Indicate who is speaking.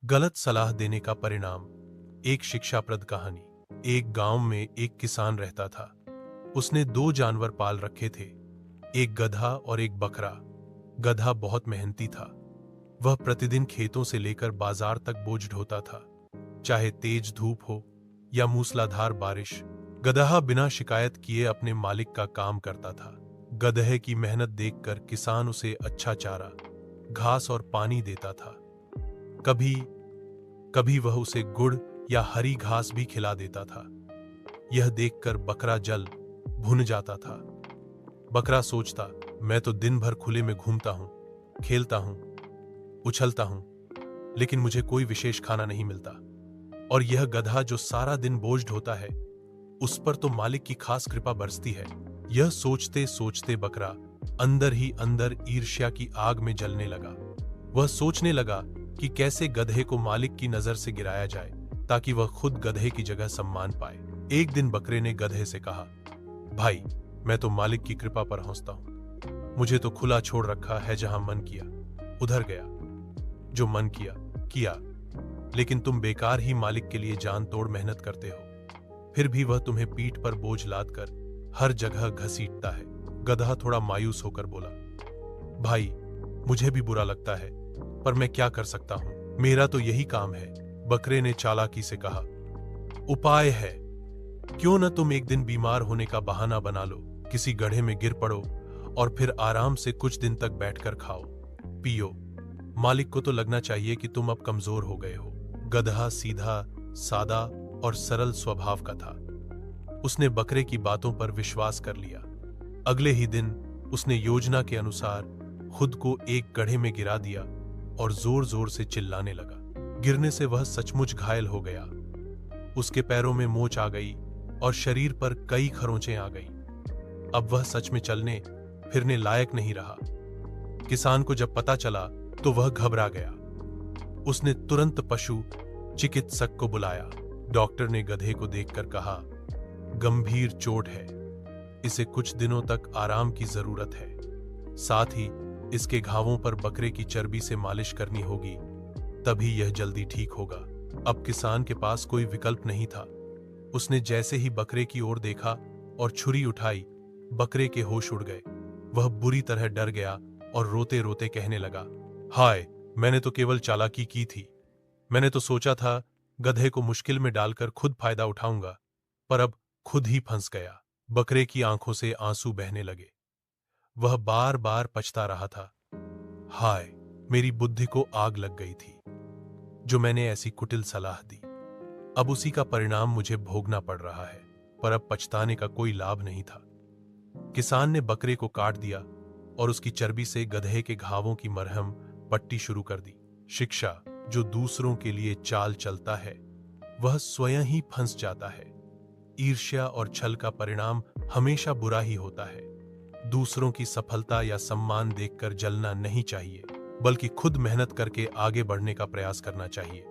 Speaker 1: गलत सलाह देने का परिणाम। एक शिक्षाप्रद कहानी। एक गांव में एक किसान रहता था। उसने दो जानवर पाल रखे थे, एक गधा और एक बकरा। गधा बहुत मेहनती था। वह प्रतिदिन खेतों से लेकर बाजार तक बोझ ढोता था, चाहे तेज धूप हो या मूसलाधार बारिश। गदहा बिना शिकायत किए अपने मालिक का काम करता था। गधे की मेहनत देखकर किसान उसे अच्छा चारा, घास और पानी देता था। कभी कभी वह उसे गुड़ या हरी घास भी खिला देता था। यह देखकर बकरा जल भुन जाता था। बकरा सोचता, मैं तो दिन भर खुले में घूमता हूं, खेलता हूं, उछलता हूं, लेकिन मुझे कोई विशेष खाना नहीं मिलता। और यह गधा जो सारा दिन बोझ ढोता है, उस पर तो मालिक की खास कृपा बरसती है। यह सोचते सोचते बकरा अंदर ही अंदर ईर्ष्या की आग में जलने लगा। वह सोचने लगा कि कैसे गधे को मालिक की नजर से गिराया जाए, ताकि वह खुद गधे की जगह सम्मान पाए। एक दिन बकरे ने गधे से कहा, भाई, मैं तो मालिक की कृपा पर हंसता हूं। मुझे तो खुला छोड़ रखा है, जहां मन किया उधर गया, जो मन किया किया। लेकिन तुम बेकार ही मालिक के लिए जान तोड़ मेहनत करते हो, फिर भी वह तुम्हें पीठ पर बोझ लादकर हर जगह घसीटता है। गधा थोड़ा मायूस होकर बोला, भाई, मुझे भी बुरा लगता है, पर मैं क्या कर सकता हूं, मेरा तो यही काम है। बकरे ने चालाकी से कहा, उपाय है। क्यों न तुम एक दिन बीमार होने का बहाना बना लो, किसी गड्ढे में गिर पड़ो और फिर आराम से कुछ दिन तक बैठकर खाओ पियो। मालिक को तो लगना चाहिए कि तुम अब कमजोर हो गए हो। गधा सीधा, सादा और सरल स्वभाव का था। उसने बकरे की बातों पर विश्वास कर लिया। अगले ही दिन उसने योजना के अनुसार खुद को एक गड्ढे में गिरा दिया और जोर जोर से चिल्लाने लगा। गिरने से वह सचमुच घायल हो गया। उसके पैरों में मोच आ गई और शरीर पर कई खरोंचें आ गई। अब वह सच में चलने फिरने लायक नहीं रहा। किसान को जब पता चला तो वह घबरा गया। उसने तुरंत पशु चिकित्सक को बुलाया। डॉक्टर ने गधे को देखकर कहा, गंभीर चोट है, इसे कुछ दिनों तक आराम की जरूरत है। साथ ही इसके घावों पर बकरे की चर्बी से मालिश करनी होगी, तभी यह जल्दी ठीक होगा। अब किसान के पास कोई विकल्प नहीं था। उसने जैसे ही बकरे की ओर देखा और छुरी उठाई, बकरे के होश उड़ गए। वह बुरी तरह डर गया और रोते रोते कहने लगा, हाय, मैंने तो केवल चालाकी की थी। मैंने तो सोचा था गधे को मुश्किल में डालकर खुद फायदा उठाऊंगा, पर अब खुद ही फंस गया। बकरे की आंखों से आंसू बहने लगे। वह बार बार पछता रहा था, हाय, मेरी बुद्धि को आग लग गई थी, जो मैंने ऐसी कुटिल सलाह दी। अब उसी का परिणाम मुझे भोगना पड़ रहा है, पर अब पछताने का कोई लाभ नहीं था। किसान ने बकरे को काट दिया और उसकी चर्बी से गधे के घावों की मरहम पट्टी शुरू कर दी। शिक्षा, जो दूसरों के लिए चाल चलता है, वह स्वयं ही फंस जाता है। ईर्ष्या और छल का परिणाम हमेशा बुरा ही होता है। दूसरों की सफलता या सम्मान देखकर जलना नहीं चाहिए, बल्कि खुद मेहनत करके आगे बढ़ने का प्रयास करना चाहिए।